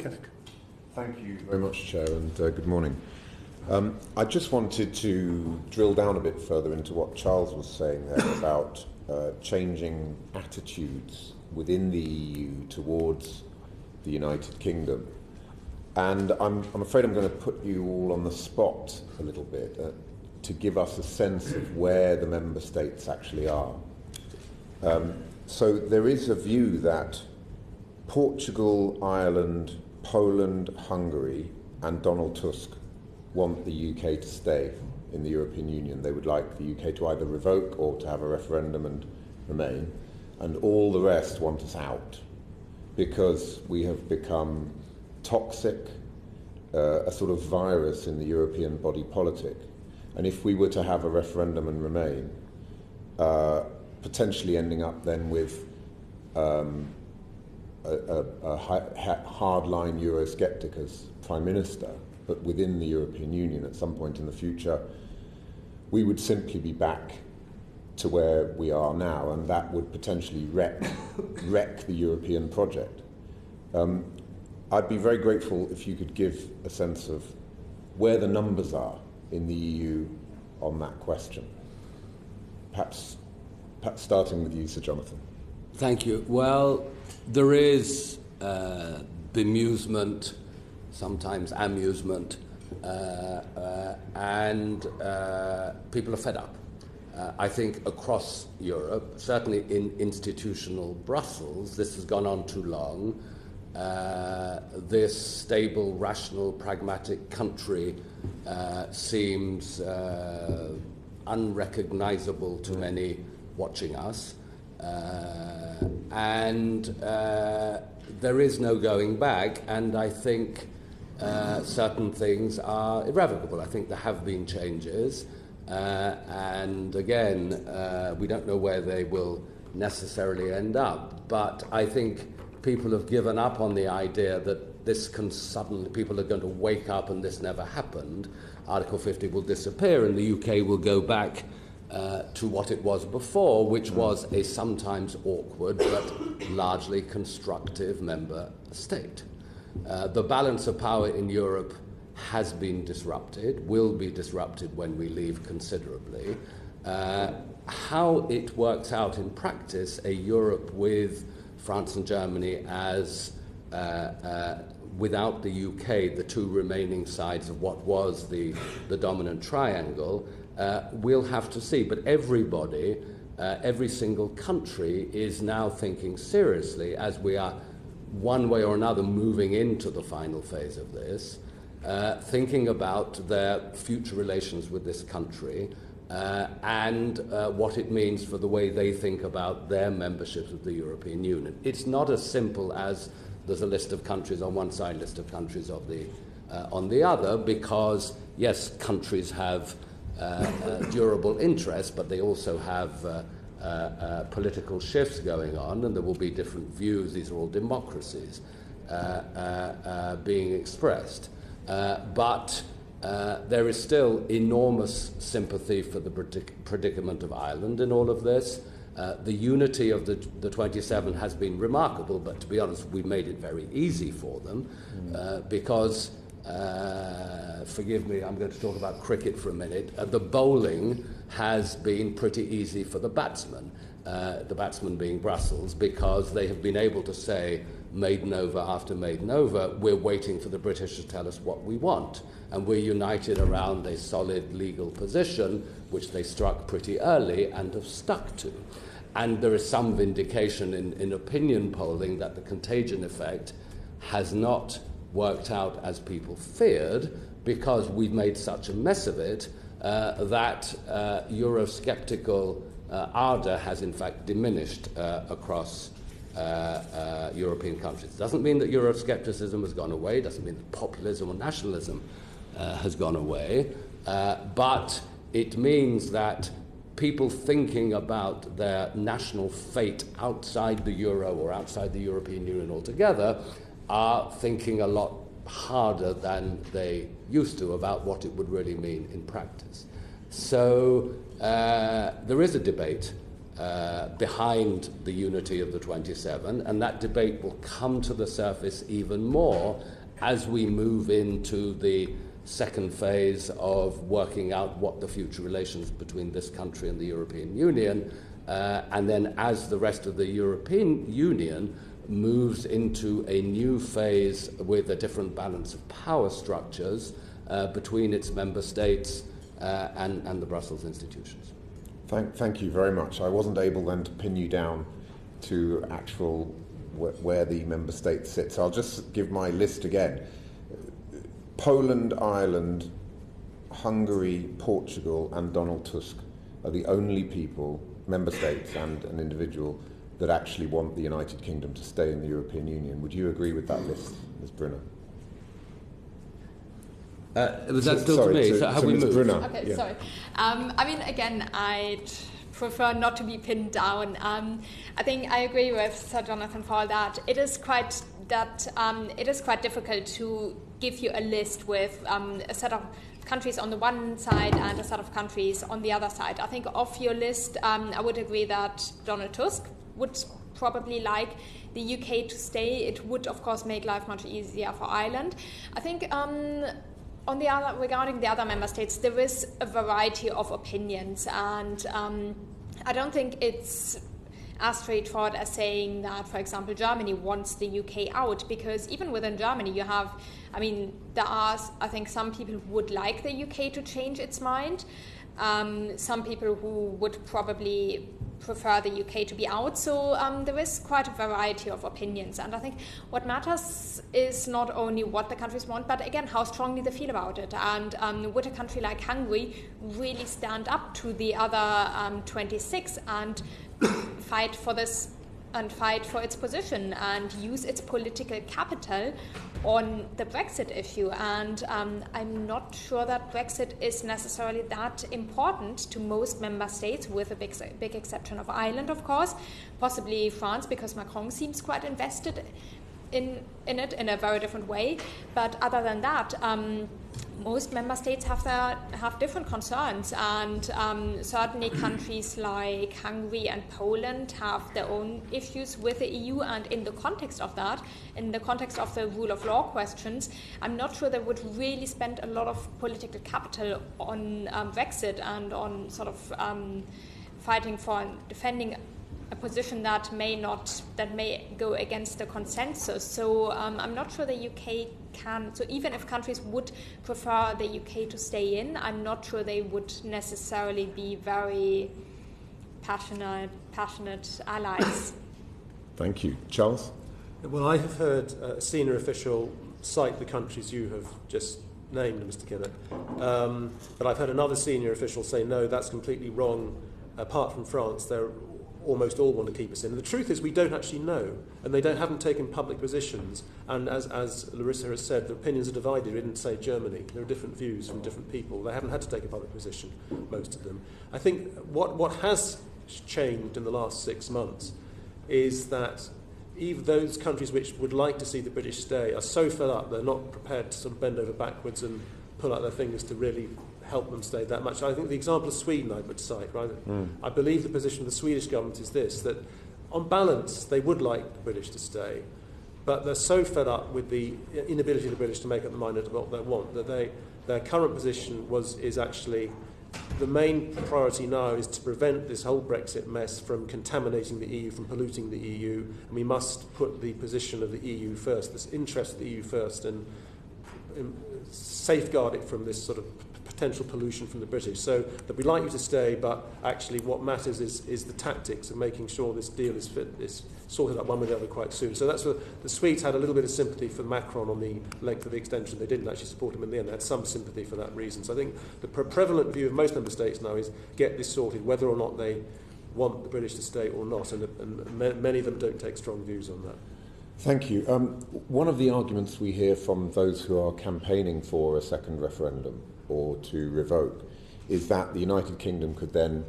Kinnock. Thank you very much, Chair, and good morning. I just wanted to drill down a bit further into what Charles was saying there about changing attitudes within the EU towards the United Kingdom. And I'm afraid I'm going to put you all on the spot a little bit to give us a sense of where the member states actually are. So there is a view that Portugal, Ireland, Poland, Hungary and Donald Tusk want the UK to stay in the European Union. They would like the UK to either revoke or to have a referendum and remain, and all the rest want us out because we have become toxic, a sort of virus in the European body politic. And if we were to have a referendum and remain, potentially ending up then with a hardline Eurosceptic as Prime Minister, but within the European Union at some point in the future, we would simply be back to where we are now, and that would potentially wreck the European project. I'd be very grateful if you could give a sense of where the numbers are in the EU on that question. Perhaps starting with you, Sir Jonathan. Thank you. Well, there is bemusement, sometimes amusement, and people are fed up. I think across Europe, certainly in institutional Brussels, this has gone on too long. This stable, rational, pragmatic country seems unrecognizable to many watching us. And there is no going back, and I think certain things are irrevocable. I think there have been changes, and again, we don't know where they will necessarily end up, but I think people have given up on the idea that this can suddenly, people are going to wake up and this never happened. Article 50 will disappear and the UK will go back to what it was before, which was a sometimes awkward but largely constructive member state. The balance of power in Europe has been disrupted, will be disrupted when we leave considerably. How it works out in practice, a Europe with France and Germany as, without the UK, the two remaining sides of what was the dominant triangle, we'll have to see. But everybody, every single country is now thinking seriously, as we are one way or another moving into the final phase of this, thinking about their future relations with this country and what it means for the way they think about their membership of the European Union. It's not as simple as there's a list of countries on one side, list of countries of on the other, because, yes, countries have durable interests, but they also have political shifts going on, and there will be different views. These are all democracies being expressed. But there is still enormous sympathy for the predicament of Ireland in all of this. The unity of the 27 has been remarkable, but to be honest, we made it very easy for them because, forgive me, I'm going to talk about cricket for a minute. The bowling has been pretty easy for the batsmen being Brussels, because they have been able to say maiden over after maiden over, we're waiting for the British to tell us what we want. And we're united around a solid legal position, which they struck pretty early and have stuck to. And there is some vindication in opinion polling that the contagion effect has not worked out as people feared, because we've made such a mess of it that Eurosceptical ardour has in fact diminished across European countries. It doesn't mean that Euroscepticism has gone away, doesn't mean that populism or nationalism has gone away, but it means that people thinking about their national fate outside the euro or outside the European Union altogether are thinking a lot harder than they used to about what it would really mean in practice. So there is a debate behind the unity of the 27, and that debate will come to the surface even more as we move into the second phase of working out what the future relations between this country and the European Union, and then as the rest of the European Union moves into a new phase with a different balance of power structures between its member states and the Brussels institutions. Thank you very much. I wasn't able then to pin you down to actual where the member state sits. I'll just give my list again. Poland, Ireland, Hungary, Portugal and Donald Tusk are the only people, member states and an individual, that actually want the United Kingdom to stay in the European Union. Would you agree with that list, Ms. Brunner? Was that still to me? So have we moved? Brunner, Okay, yeah. sorry. I mean, again, I'd prefer not to be pinned down. I think I agree with Sir Jonathan Fall that it is quite difficult to give you a list with a set of countries on the one side and a set of countries on the other side. I think of your list, I would agree that Donald Tusk would probably like the UK to stay. It would, of course, make life much easier for Ireland. I think regarding the other member states, there is a variety of opinions, and I don't think it's as straightforward as saying that, for example, Germany wants the UK out, because even within Germany you have, there are, I think, some people who would like the UK to change its mind, some people who would probably prefer the UK to be out, so there is quite a variety of opinions, and I think what matters is not only what the countries want, but again how strongly they feel about it, and would a country like Hungary really stand up to the other 26 and fight for this and fight for its position and use its political capital on the Brexit issue. And I'm not sure that Brexit is necessarily that important to most member states, with a big exception of Ireland, of course, possibly France, because Macron seems quite invested in it in a very different way. But other than that, most member states have different concerns, and certainly countries like Hungary and Poland have their own issues with the EU, and in the context of that, in the context of the rule of law questions, I'm not sure they would really spend a lot of political capital on Brexit and on sort of fighting for and defending a position that may go against the consensus. So I'm not sure the UK can. So even if countries would prefer the UK to stay in, I'm not sure they would necessarily be very passionate allies. Thank you. Charles? Well, I have heard a senior official cite the countries you have just named, Mr. Kinnock. But I've heard another senior official say, no, that's completely wrong. Apart from France, they're almost all want to keep us in. And the truth is we don't actually know, and they haven't taken public positions. And as Larissa has said, the opinions are divided. We didn't say Germany. There are different views from different people. They haven't had to take a public position, most of them. I think what has changed in the last 6 months is that even those countries which would like to see the British stay are so fed up they're not prepared to sort of bend over backwards and pull out their fingers to really help them stay that much. I think the example of Sweden I would cite, right? I believe the position of the Swedish government is this, that on balance they would like the British to stay, but they're so fed up with the inability of the British to make up their mind about what they want that their current position is actually the main priority now is to prevent this whole Brexit mess from contaminating the EU, from polluting the EU, and we must put the position of the EU first, this interest of the EU first, and safeguard it from this sort of potential pollution from the British. So that we'd like you to stay, but actually what matters is the tactics of making sure this deal is sorted out one way or the other quite soon. So that's what the Swedes had a little bit of sympathy for Macron on the length of the extension. They didn't actually support him in the end. They had some sympathy for that reason. So I think the prevalent view of most member states now is get this sorted, whether or not they want the British to stay or not. And many of them don't take strong views on that. Thank you. One of the arguments we hear from those who are campaigning for a second referendum or to revoke is that the United Kingdom could then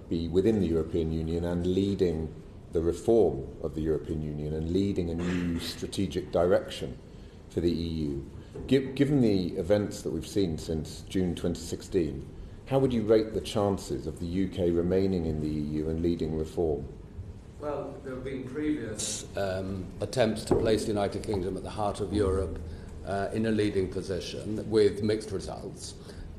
be within the European Union and leading the reform of the European Union and leading a new strategic direction for the EU. Given the events that we've seen since June 2016, how would you rate the chances of the UK remaining in the EU and leading reform? Well, there have been previous attempts to place the United Kingdom at the heart of Europe in a leading position with mixed results.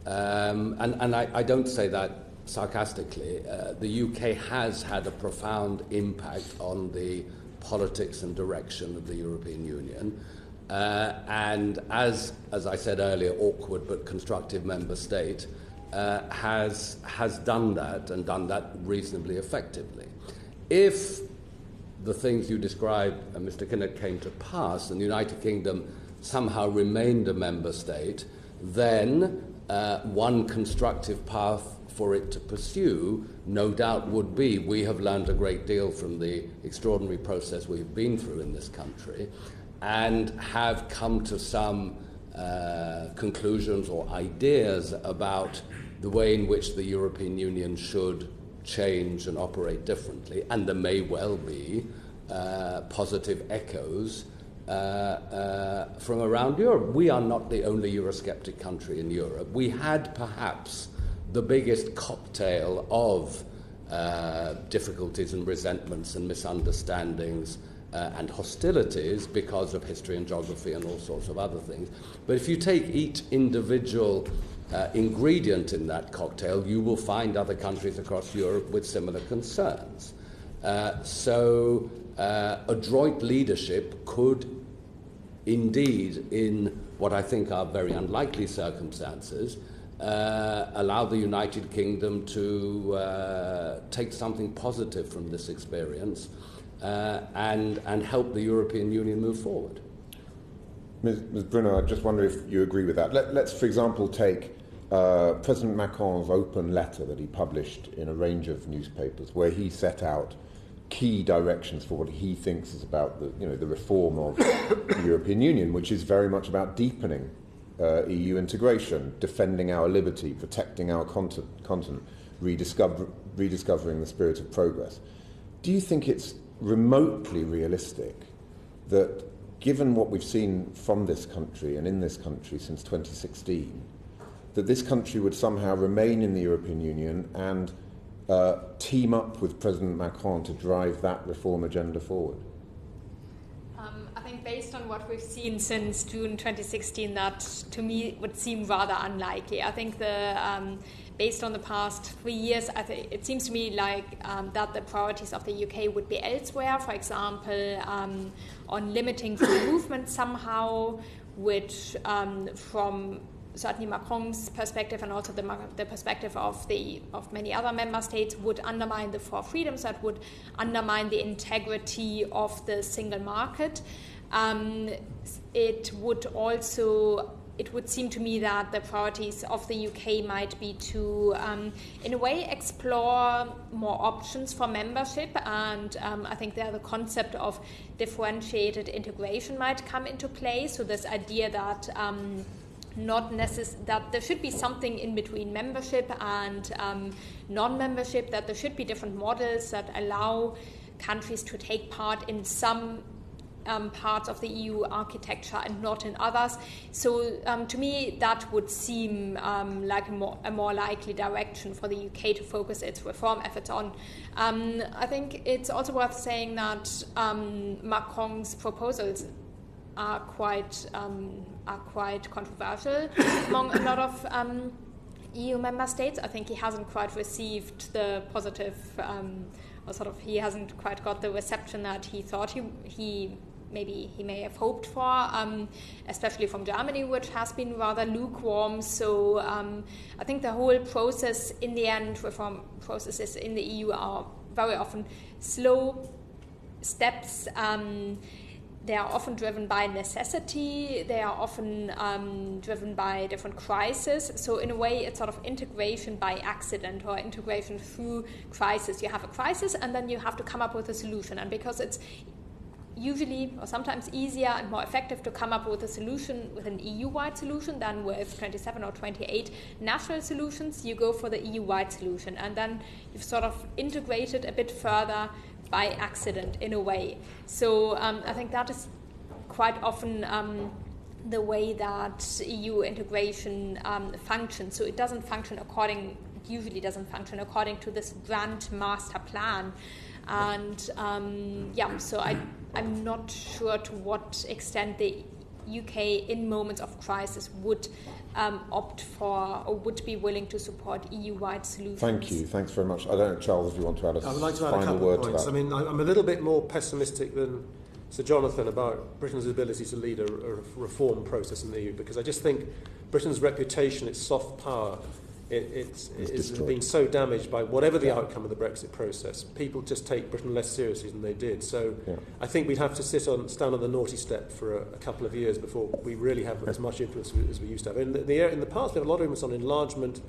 And I don't say that sarcastically. The UK has had a profound impact on the politics and direction of the European Union. And as I said earlier, awkward but constructive member state has done that, and done that reasonably effectively. If the things you described, Mr. Kinnock, came to pass and the United Kingdom somehow remained a member state, then one constructive path for it to pursue, no doubt, would be, we have learned a great deal from the extraordinary process we've been through in this country, and have come to some conclusions or ideas about the way in which the European Union should change and operate differently, and there may well be positive echoes from around Europe. We are not the only Eurosceptic country in Europe. We had perhaps the biggest cocktail of difficulties and resentments and misunderstandings and hostilities because of history and geography and all sorts of other things. But if you take each individual ingredient in that cocktail, you will find other countries across Europe with similar concerns. So adroit leadership could indeed, in what I think are very unlikely circumstances, allow the United Kingdom to take something positive from this experience and help the European Union move forward. Ms. Brunner, I just wonder if you agree with that. Let's, for example, take President Macron's open letter that he published in a range of newspapers, where he set out key directions for what he thinks is about the reform of the European Union, which is very much about deepening EU integration, defending our liberty, protecting our continent, rediscovering the spirit of progress. Do you think it's remotely realistic that, given what we've seen from this country and in this country since 2016, that this country would somehow remain in the European Union and team up with President Macron to drive that reform agenda forward? I think based on what we've seen since June 2016, that to me would seem rather unlikely. I think based on the past 3 years, it seems to me like that the priorities of the UK would be elsewhere. For example, on limiting free movement somehow, which from certainly Macron's perspective and also the perspective of many other member states would undermine the four freedoms, that would undermine the integrity of the single market. It would seem to me that the priorities of the UK might be to, in a way, explore more options for membership, and I think there the concept of differentiated integration might come into play. So this idea that that there should be something in between membership and non-membership, that there should be different models that allow countries to take part in some parts of the EU architecture and not in others. So to me that would seem like a more likely direction for the UK to focus its reform efforts on. I think it's also worth saying that Macron's proposals are quite controversial among a lot of EU member states. I think he hasn't quite received the positive, he hasn't quite got the reception that he thought he may have hoped for, especially from Germany, which has been rather lukewarm. So I think the whole process, in the end, reform processes in the EU are very often slow steps. They are often driven by necessity. They are often driven by different crises. So in a way, it's sort of integration by accident or integration through crisis. You have a crisis and then you have to come up with a solution. And because it's usually or sometimes easier and more effective to come up with a solution, with an EU-wide solution, than with 27 or 28 national solutions, you go for the EU-wide solution. And then you've sort of integrated a bit further by accident in a way. So I think that is quite often the way that EU integration functions. So it usually doesn't function according to this grand master plan. And so I'm not sure to what extent the UK in moments of crisis would opt for or would be willing to support EU-wide solutions. Thank you. Thanks very much. I don't know, Charles, if you want to add a final word to that. I would like to add a couple of points. I mean, I'm a little bit more pessimistic than Sir Jonathan about Britain's ability to lead a reform process in the EU, because I just think Britain's reputation, its soft power, it's been so damaged by whatever the outcome of the Brexit process. People just take Britain less seriously than they did. So I think we'd have to stand on the naughty step for a couple of years before we really have as much influence as we used to have. In the past, we have a lot of influence on enlargement,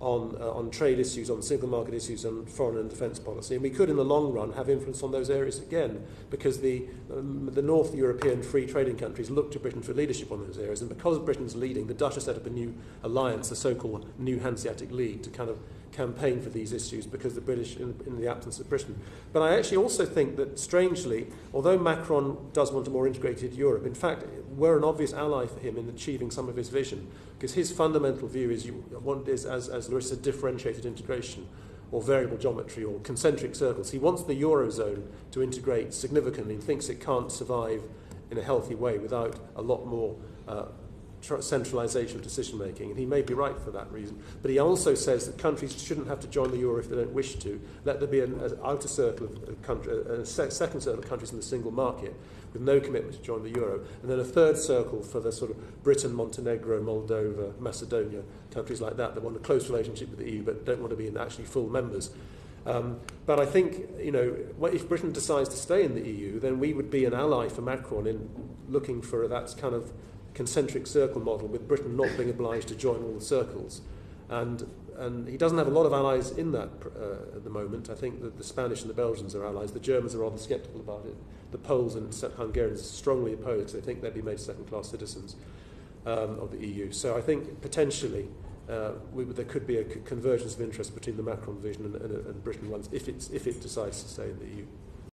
on trade issues, on single market issues, on foreign and defence policy, and we could in the long run have influence on those areas again, because the North European free trading countries look to Britain for leadership on those areas, and because Britain's leading, the Dutch have set up a new alliance, the so-called New Hanseatic League, to kind of campaign for these issues, because the British, in the absence of Britain. But I actually also think that, strangely, although Macron does want a more integrated Europe, in fact, we're an obvious ally for him in achieving some of his vision, because his fundamental view is as Larissa said, differentiated integration, or variable geometry, or concentric circles. He wants the Eurozone to integrate significantly and thinks it can't survive in a healthy way without a lot more centralisation of decision making, and he may be right for that reason. But he also says that countries shouldn't have to join the euro if they don't wish to. Let there be an outer circle of countries, a second circle of countries in the single market with no commitment to join the euro, and then a third circle for the sort of Britain, Montenegro, Moldova, Macedonia, countries like that want a close relationship with the EU but don't want to be actually full members. But I think, if Britain decides to stay in the EU, then we would be an ally for Macron in looking for that kind of concentric circle model, with Britain not being obliged to join all the circles. And he doesn't have a lot of allies in that at the moment. I think that the Spanish and the Belgians are allies. The Germans are rather sceptical about it. The Poles and Hungarians strongly opposed. They think they'd be made second-class citizens of the EU. So I think potentially there could be a convergence of interest between the Macron vision and Britain once, if it decides to stay in the EU.